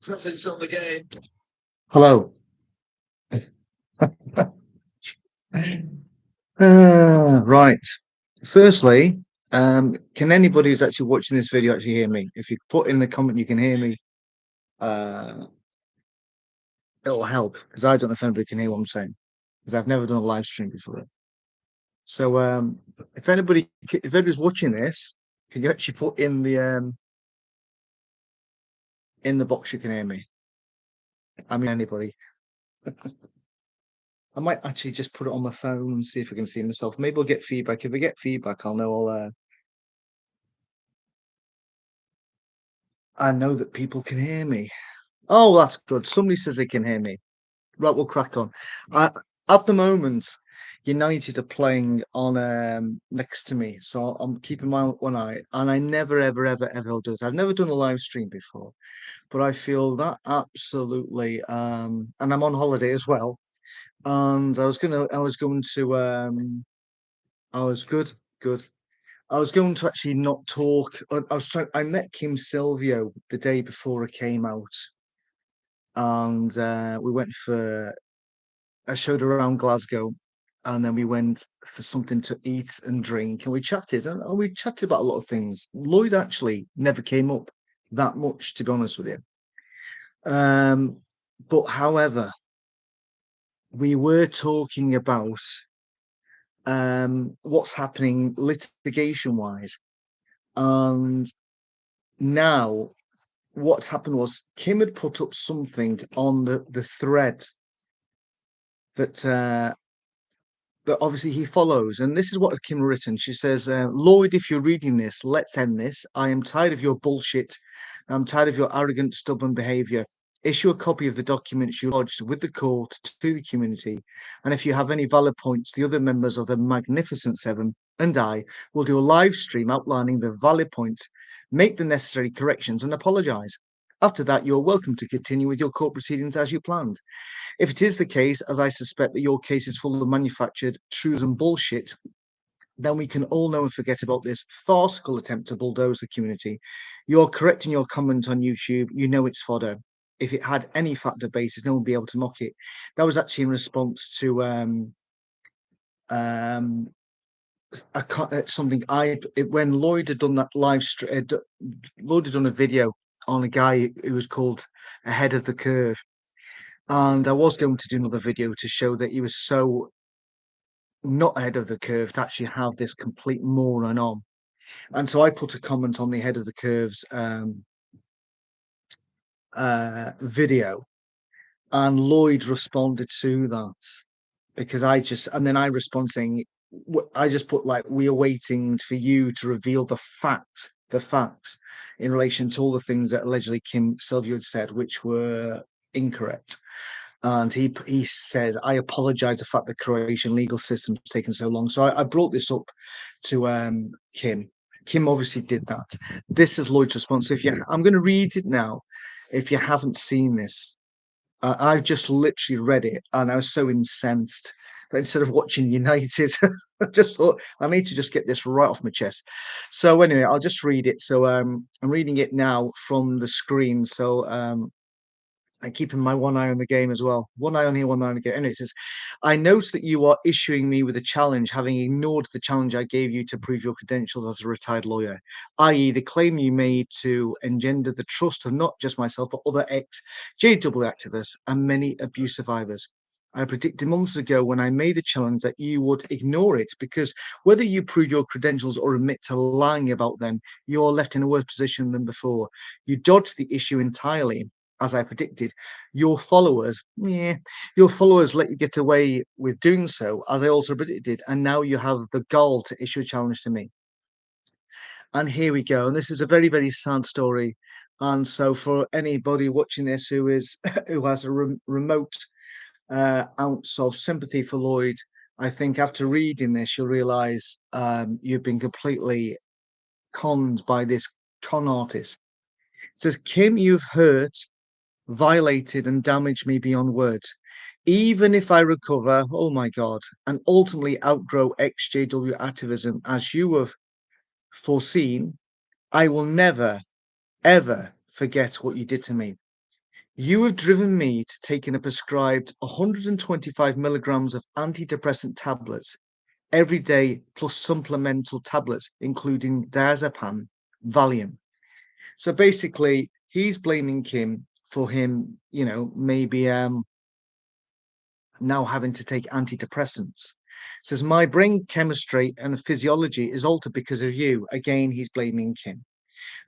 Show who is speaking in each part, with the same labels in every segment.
Speaker 1: Something's on the game.
Speaker 2: Hello. Right. Firstly, can anybody who's actually watching this video actually hear me? If you put in the comment you can hear me, it'll help because I don't know if anybody can hear what I'm saying because I've never done a live stream before. So if anybody's watching this, can you actually put in the box you can hear me? I mean anybody. I might actually just put it on my phone and see if I can see myself. Maybe I'll get feedback. If I get feedback, I'll know I know that people can hear me. Oh, that's good. Somebody says they can hear me. Right, we'll crack on. At the moment, United are playing on next to me, so I'm keeping my one eye, and I never, ever, ever, ever do this. I've never done a live stream before, but I feel that absolutely. And I'm on holiday as well, and I was good, good. I was going to actually not talk. I met Kim Silvio the day before I came out, and we went for I showed her around Glasgow, and then we went for something to eat and drink, and we chatted about a lot of things. Lloyd actually never came up that much, to be honest with you. Um, but however, we were talking about what's happening litigation wise, and now what's happened was Kim had put up something on the thread that that obviously he follows. And this is what Kim written. She says, Lloyd, if you're reading this, let's end this. I am tired of your bullshit. I'm tired of your arrogant, stubborn behavior. Issue a copy of the documents you lodged with the court to the community. And if you have any valid points, the other members of the Magnificent Seven and I will do a live stream outlining the valid points, make the necessary corrections, and apologise. After that, you're welcome to continue with your court proceedings as you planned. If it is the case, as I suspect that your case is full of manufactured truths and bullshit, then we can all know and forget about this farcical attempt to bulldoze the community. You're correct in your comment on YouTube. You know it's fodder. If it had any factor basis, no one would be able to mock it. That was actually in response to um, something when Lloyd had done that Lloyd had done a video on a guy who was called Ahead of the Curve. And I was going to do another video to show that he was so not ahead of the curve to actually have this complete moron on. And so I put a comment on the Head of the Curve's video, and Lloyd responded to that because then I respond saying, I just put like, we are waiting for you to reveal the facts in relation to all the things that allegedly Kim Silvio had said, which were incorrect. And he says, I apologize the fact the Croatian legal system's taken so long. So I brought this up to Kim. Kim obviously did that. This is Lloyd's response. So I'm going to read it now. If you haven't seen this, I've just literally read it, and I was so incensed that instead of watching United, I just thought I need to just get this right off my chest. So anyway, I'll just read it. So I'm reading it now from the screen. So and keeping my one eye on the game as well. One eye on here, one eye on the game. Anyway, it says, I note that you are issuing me with a challenge, having ignored the challenge I gave you to prove your credentials as a retired lawyer, i.e., the claim you made to engender the trust of not just myself, but other ex-JW activists and many abuse survivors. I predicted months ago when I made the challenge that you would ignore it because whether you prove your credentials or admit to lying about them, you are left in a worse position than before. You dodged the issue entirely as I predicted, your followers let you get away with doing so, as I also predicted, and now you have the gall to issue a challenge to me. And here we go. And this is a very, very sad story. And so, for anybody watching this who has a remote ounce of sympathy for Lloyd, I think after reading this, you'll realise you've been completely conned by this con artist. It says, Kim, you've hurt, violated and damaged me beyond words. Even if I recover, oh my God, and ultimately outgrow XJW activism as you have foreseen, I will never, ever forget what you did to me. You have driven me to taking a prescribed 125 milligrams of antidepressant tablets every day, plus supplemental tablets, including diazepam, Valium. So basically, he's blaming Kim for him, maybe now having to take antidepressants. Says my brain chemistry and physiology is altered because of you. Again, he's blaming Kim.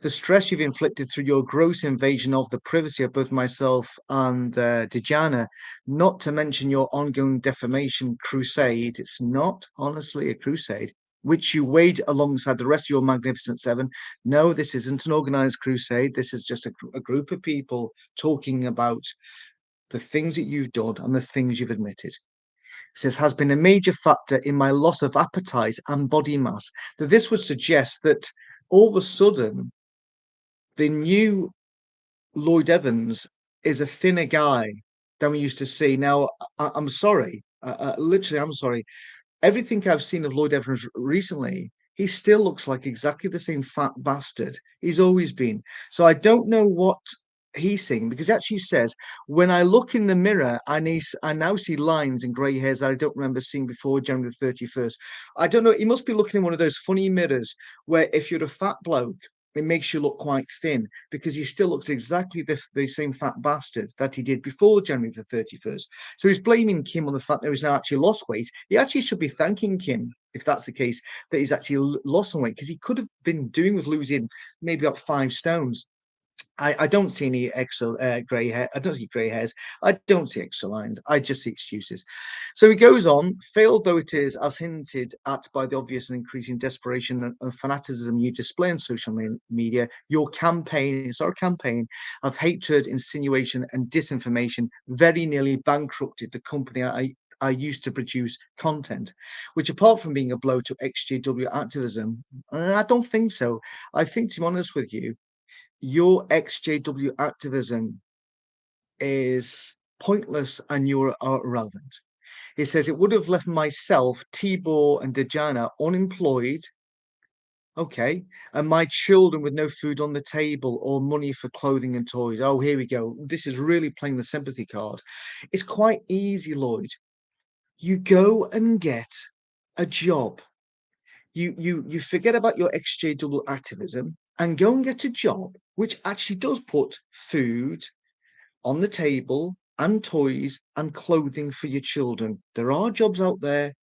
Speaker 2: The stress you've inflicted through your gross invasion of the privacy of both myself and Dejana, not to mention your ongoing defamation crusade. It's not honestly a crusade, which you wage alongside the rest of your Magnificent Seven. No, this isn't an organized crusade. This is just a group of people talking about the things that you've done and the things you've admitted. Says has been a major factor in my loss of appetite and body mass. That this would suggest that all of a sudden the new Lloyd Evans is a thinner guy than we used to see. Now, I'm sorry, literally, I'm sorry. Everything I've seen of Lloyd Evans recently, he still looks like exactly the same fat bastard he's always been. So I don't know what he's saying because he actually says, when I look in the mirror, I now see lines and grey hairs that I don't remember seeing before January 31st. I don't know. He must be looking in one of those funny mirrors where if you're a fat bloke, it makes you look quite thin because he still looks exactly the same fat bastard that he did before January the 31st. So he's blaming Kim on the fact that he's now actually lost weight. He actually should be thanking Kim, if that's the case, that he's actually lost some weight because he could have been doing with losing maybe up 5 stones. I don't see any extra grey hair. I don't see grey hairs. I don't see extra lines. I just see excuses. So he goes on, failed though it is, as hinted at by the obvious and increasing desperation and fanaticism you display on social media, your campaign, it's our campaign of hatred, insinuation, and disinformation very nearly bankrupted the company I used to produce content, which apart from being a blow to XJW activism, I don't think so. I think, to be honest with you, your XJW activism is pointless and you're irrelevant. He says it would have left myself, Tibor, and Dejana unemployed, okay, and my children with no food on the table or money for clothing and toys. Oh, here we go. This is really playing the sympathy card. It's quite easy, Lloyd. You go and get a job. You forget about your XJW activism and go and get a job which actually does put food on the table and toys and clothing for your children. There are jobs out there.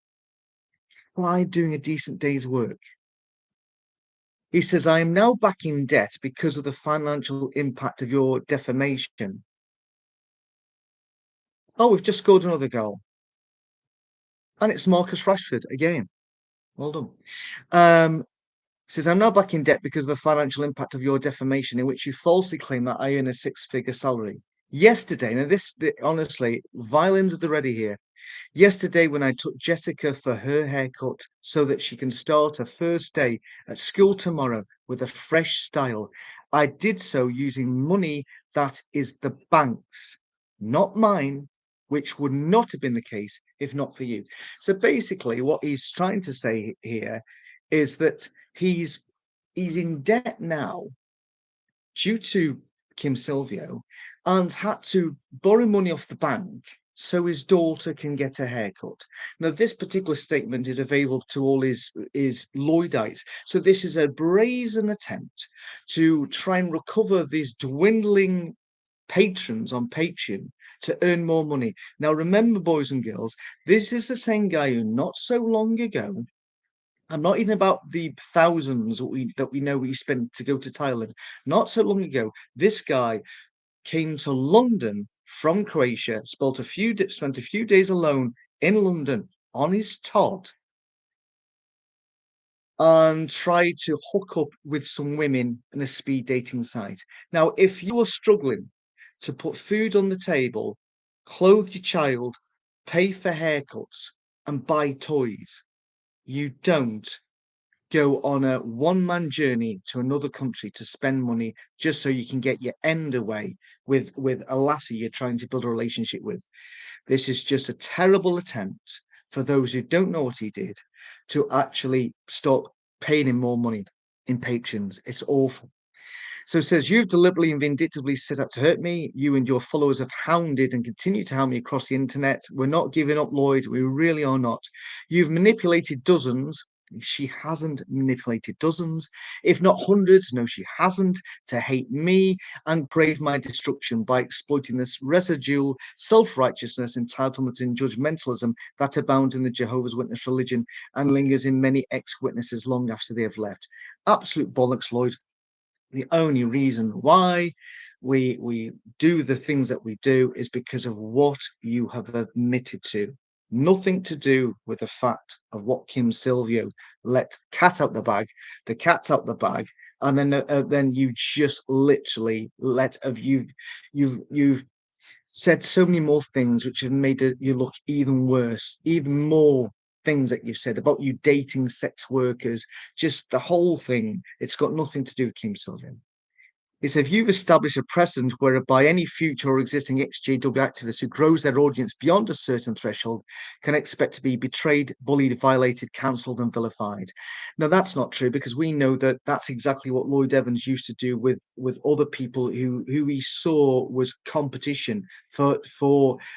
Speaker 2: Why doing a decent day's work? He says, I am now back in debt because of the financial impact of your defamation. Oh, we've just scored another goal. And it's Marcus Rashford again. Well done. Says, I'm now back in debt because of the financial impact of your defamation, in which you falsely claim that I earn a six-figure salary. Yesterday, now honestly, violins at the ready here. Yesterday, when I took Jessica for her haircut so that she can start her first day at school tomorrow with a fresh style, I did so using money that is the bank's, not mine, which would not have been the case if not for you. So basically, what he's trying to say here is that he's in debt now due to Kim Silvio and had to borrow money off the bank so his daughter can get a haircut. Now, this particular statement is available to all his Lloydites. So this is a brazen attempt to try and recover these dwindling patrons on Patreon to earn more money. Now, remember, boys and girls, this is the same guy who not so long ago, I'm not even about the thousands that we know we spent to go to Thailand. Not so long ago, this guy came to London from Croatia, spent a few days alone in London on his Todd, and tried to hook up with some women in a speed dating site. Now, if you are struggling to put food on the table, clothe your child, pay for haircuts, and buy toys, you don't go on a one-man journey to another country to spend money just so you can get your end away with a lassie you're trying to build a relationship with. This is just a terrible attempt for those who don't know what he did to actually start paying him more money in patrons. It's awful. So it says, you've deliberately and vindictively set out to hurt me. You and your followers have hounded and continue to hound me across the internet. We're not giving up, Lloyd. We really are not. You've manipulated dozens. She hasn't manipulated dozens, if not hundreds. No, she hasn't, to hate me and brave my destruction by exploiting this residual self-righteousness, entitlement, and judgmentalism that abounds in the Jehovah's Witness religion and lingers in many ex-witnesses long after they have left. Absolute bollocks, Lloyd. The only reason why we do the things that we do is because of what you have admitted to. Nothing to do with the fact of what Kim Silvio let cat out the bag. The cat's out the bag, and then you just literally let of you've said so many more things which have made you look even worse, even more things that you've said about you dating sex workers, just the whole thing. It's got nothing to do with Kim Silvio. It's if you've established a precedent whereby any future or existing XJW activist who grows their audience beyond a certain threshold can expect to be betrayed, bullied, violated, cancelled, and vilified. Now, that's not true, because we know that that's exactly what Lloyd Evans used to do with other people who he saw was competition for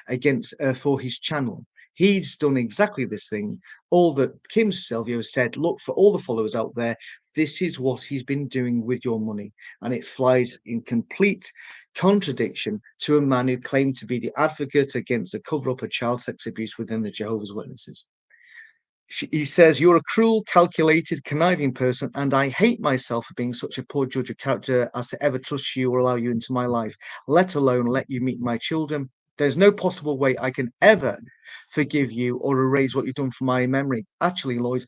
Speaker 2: his channel. He's done exactly this thing. All that Kim Silvio said, look, for all the followers out there, this is what he's been doing with your money. And it flies in complete contradiction to a man who claimed to be the advocate against the cover-up of child sex abuse within the Jehovah's Witnesses. He says, you're a cruel, calculated, conniving person, and I hate myself for being such a poor judge of character as to ever trust you or allow you into my life, let alone let you meet my children. There's no possible way I can ever forgive you or erase what you've done from my memory. Actually, Lloyd,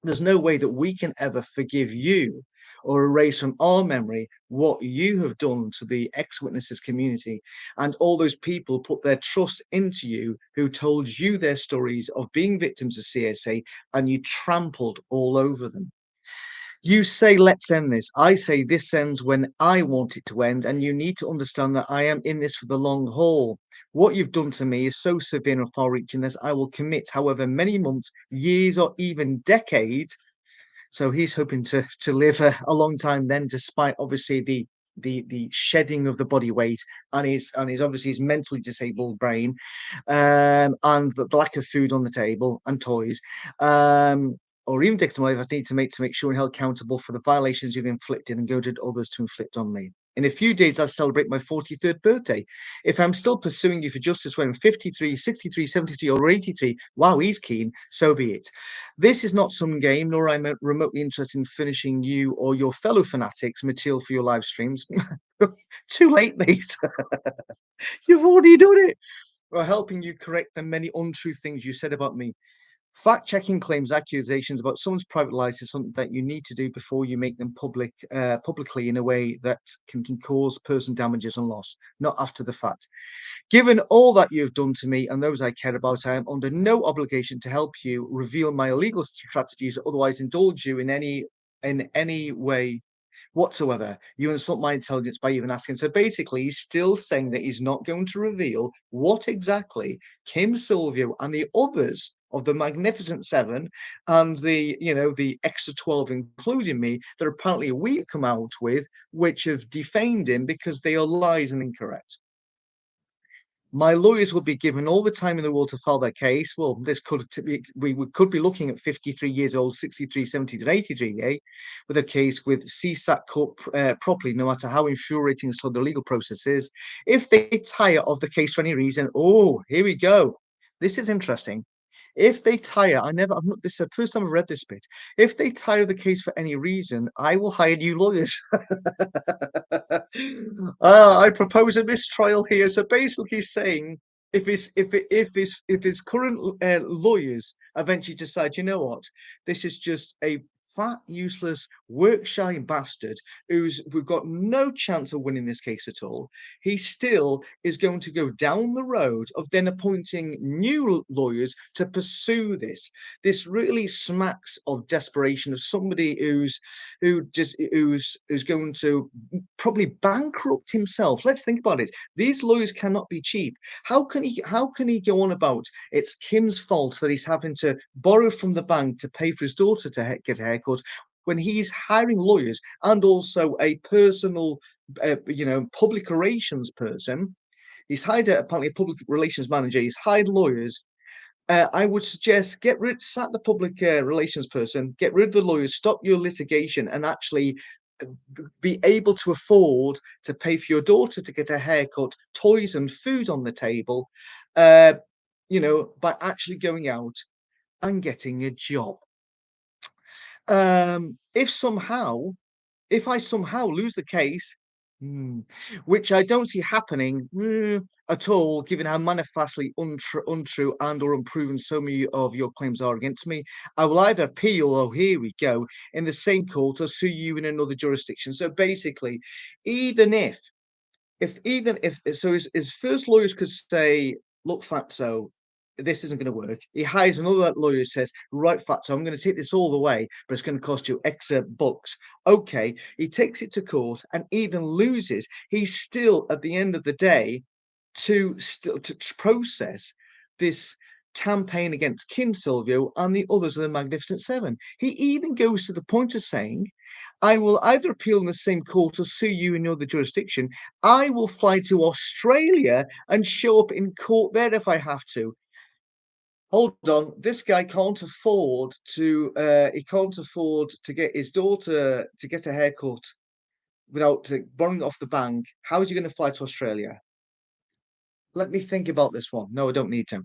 Speaker 2: there's no way that we can ever forgive you or erase from our memory what you have done to the ex-witnesses community and all those people put their trust into you, who told you their stories of being victims of CSA, and you trampled all over them. You say, let's end this. I say this ends when I want it to end, and you need to understand that I am in this for the long haul. What you've done to me is so severe and far-reaching that I will commit however many months, years, or even decades. So he's hoping to live a long time then, despite obviously the shedding of the body weight and his obviously his mentally disabled brain, and the lack of food on the table and toys, or even take some life I need to make sure and held accountable for the violations you've inflicted and goaded others to inflict on me. In a few days, I'll celebrate my 43rd birthday. If I'm still pursuing you for justice when I'm 53, 63, 73, or 83, wow, he's keen, so be it. This is not some game, nor am I remotely interested in finishing you or your fellow fanatics material for your live streams. Too late, mate. You've already done it. Or helping you correct the many untrue things you said about me. Fact-checking claims, accusations about someone's private life is something that you need to do before you make them publicly in a way that can cause person damages and loss, not after the fact. Given all that you've done to me and those I care about, I am under no obligation to help you reveal my illegal strategies or otherwise indulge you in any way whatsoever. You insult my intelligence by even asking. So basically, he's still saying that he's not going to reveal what exactly Kim Silvio and the others of the Magnificent Seven and the extra 12, including me, that apparently we come out with, which have defamed him because they are lies and incorrect. My lawyers would be given all the time in the world to file their case. Well, we could be looking at 53 years old, 63, 70, and 83, with a case with CSAT court properly, no matter how infuriating so the legal process is. If they tire of the case for any reason, oh, here we go. This is interesting. If they tire, this is the first time I've read this bit. If they tire of the case for any reason, I will hire new lawyers. I propose a mistrial here. So basically saying, if his current lawyers eventually decide, you know what, this is just a fat, useless, work-shy bastard we've got no chance of winning this case at all, he still is going to go down the road of then appointing new lawyers to pursue this. This really smacks of desperation, of somebody who's going to probably bankrupt himself. Let's think about it. These lawyers cannot be cheap. How can he go on about it's Kim's fault that he's having to borrow from the bank to pay for his daughter to get a haircut, when he's hiring lawyers and also a personal, public relations person. He's hired apparently a public relations manager. He's hired lawyers. I would suggest sack the public relations person, get rid of the lawyers, stop your litigation, and actually be able to afford to pay for your daughter to get a haircut, toys and food on the table, uh, by actually going out and getting a job. Um, if somehow if I somehow lose the case, hmm, which I don't see happening, at all, given how manifestly untrue and or unproven so many of your claims are against me, I will either appeal, or here we go, in the same court or sue you in another jurisdiction. So basically, even if his first lawyers could say, "Look, Fatso, this isn't going to work." He hires another lawyer who says, "Right, Fatso, I'm going to take this all the way, but it's going to cost you X bucks." Okay, he takes it to court and even loses. He's still, at the end of the day, to process this campaign against Kim Silvio and the others of the Magnificent Seven. He even goes to the point of saying, "I will either appeal in the same court or sue you in your other jurisdiction. I will fly to Australia and show up in court there if I have to." Hold on, this guy can't afford to. He can't afford to get his daughter to get a haircut without borrowing it off the bank. How is he going to fly to Australia? Let me think about this one. No, I don't need to.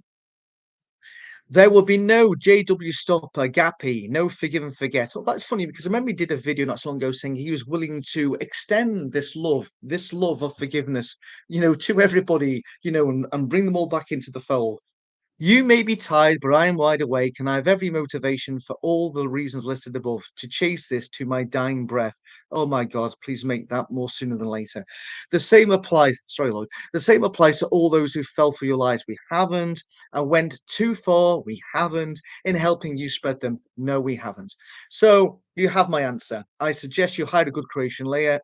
Speaker 2: There will be no JW Stopper, Gappy, no forgive and forget. Oh, that's funny because I remember he did a video not so long ago saying he was willing to extend this love of forgiveness, to everybody, and bring them all back into the fold. You may be tired, but I am wide awake, and I have every motivation for all the reasons listed above to chase this to my dying breath. Oh my God, please make that more sooner than later. The same applies, sorry, Lloyd, the same applies to all those who fell for your lies. We haven't, and went too far. We haven't, in helping you spread them. No, we haven't. So you have my answer. I suggest you hire a good Croatian lawyer.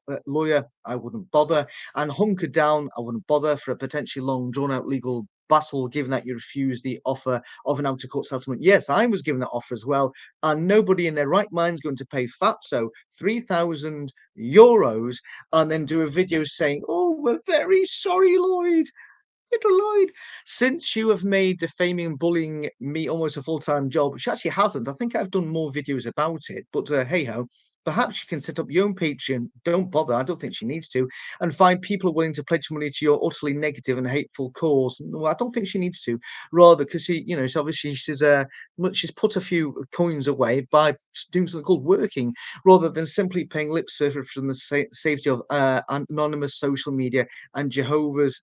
Speaker 2: I wouldn't bother, and hunker down. I wouldn't bother for a potentially long, drawn out legal battle, given that you refused the offer of an out of court settlement. Yes, I was given that offer as well, and nobody in their right mind is going to pay Fatso €3,000 and then do a video saying, "Oh, we're very sorry, Lloyd. Little Lloyd, since you have made defaming and bullying me almost a full-time job," which actually hasn't. I think I've done more videos about it, but hey ho, perhaps you can set up your own Patreon. Don't bother. I don't think she needs to, and find people willing to pledge money to your utterly negative and hateful cause. No, I don't think she needs to. Rather, because she's obviously she's put a few coins away by doing something called working, rather than simply paying lip service from the safety of anonymous social media and Jehovah's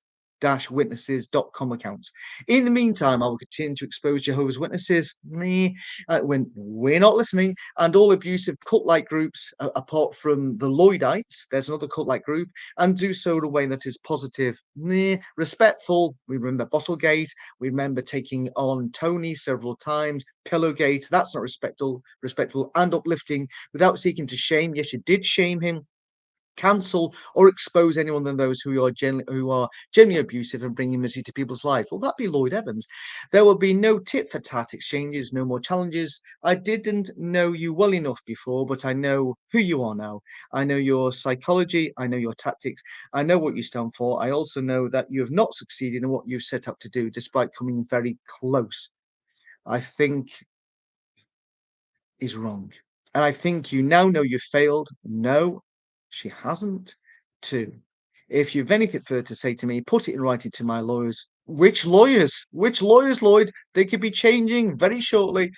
Speaker 2: witnesses.com accounts. In the meantime, I will continue to expose Jehovah's Witnesses when we're not listening, and all abusive cult-like groups, apart from the Lloydites. There's another cult-like group, and do so in a way that is positive, respectful. We remember Bottlegate. We remember taking on Tony several times. Pillowgate. That's not respectful and uplifting without seeking to shame. Yes, you did shame him, cancel or expose anyone than those who are generally abusive and bringing misery to people's lives. Will that be Lloyd Evans? There will be no tit for tat exchanges, no more challenges. I didn't know you well enough before, but I know who you are now. I know your psychology, I know your tactics, I know what you stand for. I also know that you have not succeeded in what you've set up to do, despite coming very close. I think is wrong. And I think you now know you've failed. No, she hasn't. Two, if you've anything further to say to me, put it in writing to my lawyers. Which lawyers? Which lawyers, Lloyd? They could be changing very shortly.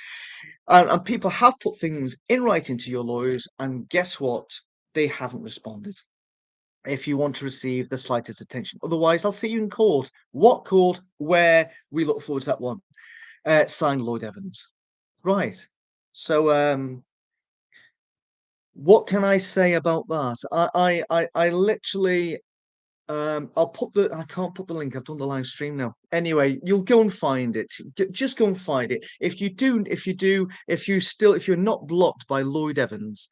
Speaker 2: And people have put things in writing to your lawyers, and guess what? They haven't responded. If you want to receive the slightest attention. Otherwise, I'll see you in court. What court? Where? We look forward to that one. Signed, Lloyd Evans. Right. So, what can I say about that? I literally, I can't put the link. I've done the live stream now. Anyway, you'll go and find it. Just go and find it. If you're not blocked by Lloyd Evans,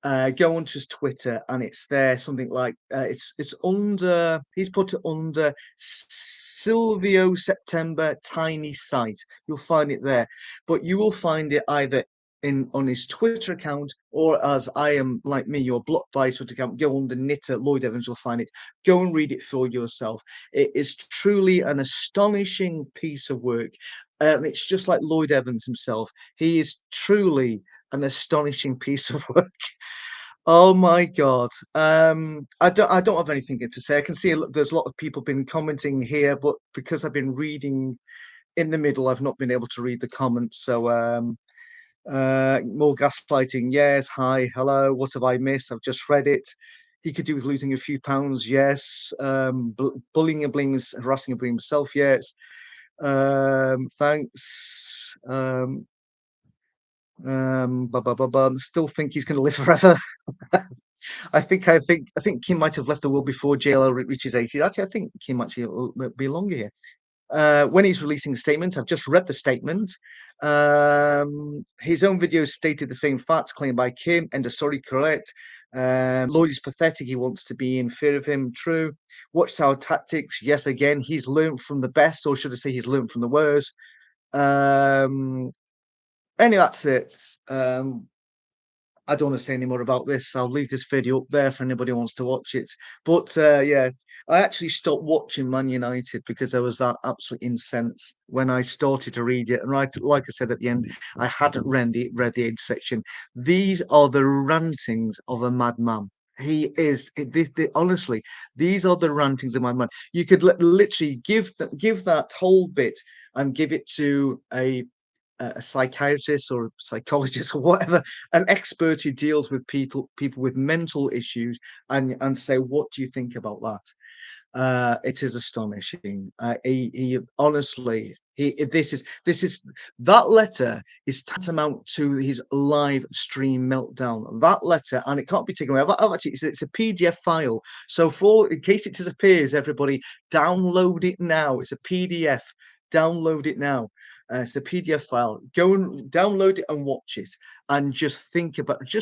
Speaker 2: go onto his Twitter and it's there. Something like it's under. He's put it under Silvio September Tiny Site. You'll find it there, but you will find it either in on his Twitter account, or as I am, like me, you're blocked by his Twitter account, go under Knitter, Lloyd Evans, you'll find it. Go and read it for yourself. It is truly an astonishing piece of work. It's just like Lloyd Evans himself. He is truly an astonishing piece of work. Oh my God. I don't have anything to say. I can see there's a lot of people been commenting here, but because I've been reading in the middle, I've not been able to read the comments. So more gaslighting. Yes. Hi. Hello. What have I missed? I've just read it. He could do with losing a few pounds. Yes. Bullying and blaming, harassing and blaming himself. Yes. Thanks. Still think he's going to live forever. I think Kim might have left the world before JLL reaches 80. Actually, I think Kim actually will be longer here. When he's releasing a statement, I've just read the statement. His own video stated the same facts claimed by Kim. End of story, correct. Lloyd is pathetic. He wants to be in fear of him. True. Watchtower tactics. Yes, again, he's learned from the best, or should I say, he's learned from the worst. Um, anyway, that's it. I don't want to say any more about this. I'll leave this video up there for anybody who wants to watch it. But yeah, I actually stopped watching Man United because I was that absolutely incensed when I started to read it. And right, like I said at the end, I hadn't read the age section. These are the rantings of a madman. He is honestly. These are the rantings of a madman. You could literally give that whole bit and give it to a psychiatrist or a psychologist or whatever, an expert who deals with people with mental issues, and say, what do you think about that? It is astonishing. He honestly, this is that letter is tantamount to his live stream meltdown. That letter, and it can't be taken away. Actually, it's a PDF file. So in case it disappears, everybody download it now. It's a PDF. Download it now. It's a PDF file. Go and download it and watch it, and just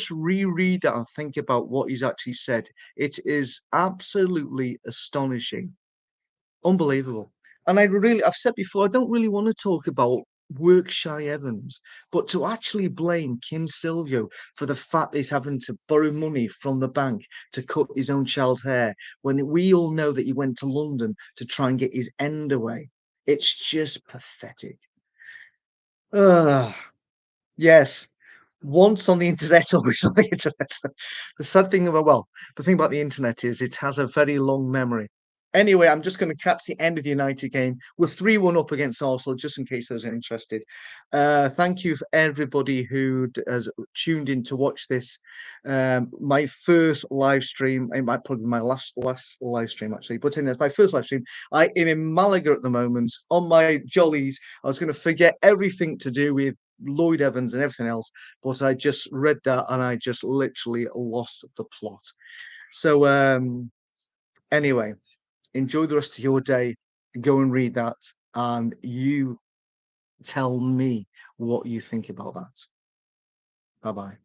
Speaker 2: reread that and think about what he's actually said. It is absolutely astonishing, unbelievable. And I've said before, I don't really want to talk about work-shy Evans, but to actually blame Kim Silvio for the fact that he's having to borrow money from the bank to cut his own child's hair, when we all know that he went to London to try and get his end away. It's just pathetic. Ugh. Yes. Once on the internet, always on the internet. The sad thing about, well, the thing about the internet is it has a very long memory. Anyway, I'm just going to catch the end of the United game. We're 3-1 up against Arsenal, just in case those are interested. Thank you for everybody who has tuned in to watch this. My first live stream, it might probably be my last live stream actually, but anyway, it's my first live stream. I am in Malaga at the moment on my jollies. I was going to forget everything to do with Lloyd Evans and everything else, but I just read that and I just literally lost the plot. So anyway, enjoy the rest of your day. Go and read that, and you tell me what you think about that. Bye bye.